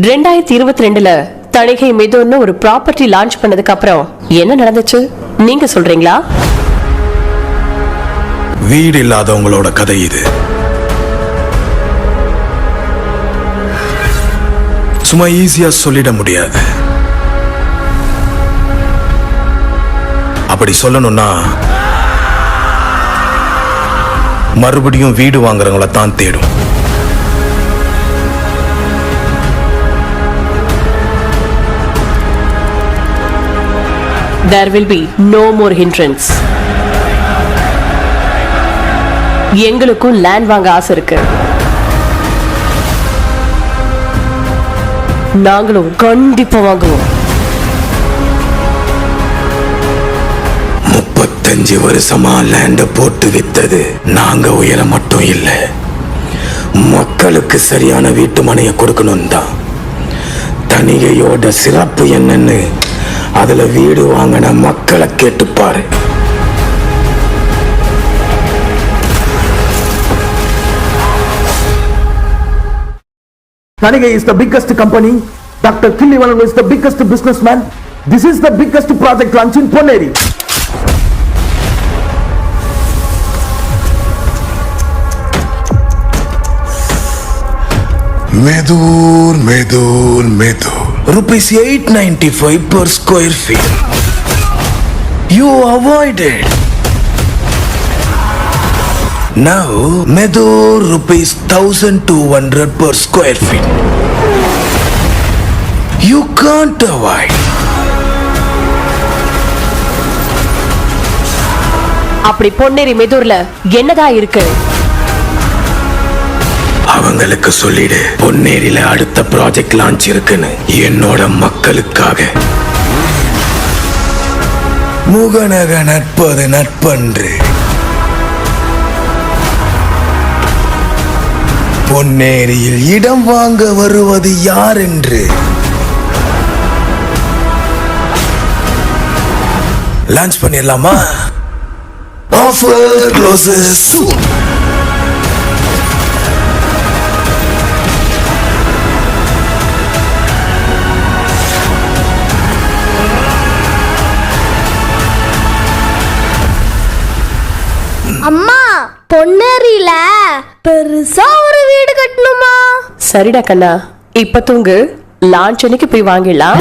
2022ல தணிகை மிதுன்னு ஒரு property launch பண்ணதுக்கு அப்புறம் என்ன நடந்துச்சு நீங்க சொல்றீங்களா? வீடு இல்லாதவங்களோட கதை இது. சும்மா ஈஸியா சொல்லிட முடியாது. அப்படி சொல்லணும்னா மறுபடியும் வீடு வாங்குறவங்கள தான் தேடும். There will be no more hindrance. எங்களுக்கும் லேண்ட் வாங்க ஆசை இருக்கு. நாங்களும் கண்டிப்பா வாங்குவோம். 35 வருஷமா லேண்ட போட்டு வித்தது நாங்க உயர மட்டும் இல்ல, மக்களுக்கு சரியான வீட்டு மனையை கொடுக்கணும் தான். தணிகையோட சிறப்பு என்னன்னு அதுல வீடு வாங்கின மக்களை கேட்டுப்பாரு. Tanigai is the biggest company. Dr. Killivanan is the biggest businessman. This is the biggest project launch in Ponneri. Medur. Rupees 895 per square feet. You avoided. Now, Medur rupees 1200 per square feet. You can't avoid. அப்படி பொன்னேரி மெதூர்ல என்னதான் இருக்கு? அவங்களுக்கு சொல்லிடு, பொன்னேரியில அடுத்த project launch இருக்குன்னு. என்னோட மக்களுக்காக. முகநக நட்பது நட்பன்று. பொன்னேரியில் இடம் வாங்க வருவது யார் என்று லான்ச் பண்ணிடலாமா? ஆஃபர் க்ளோசஸ் சூன். அம்மா, பொன்னேரியில பெருசா ஒரு வீடு கட்டணுமா? சரிடா கண்ணா, இப்ப தூங்கு. லான்ச் அன்னைக்கு போய் வாங்கிடலாம்.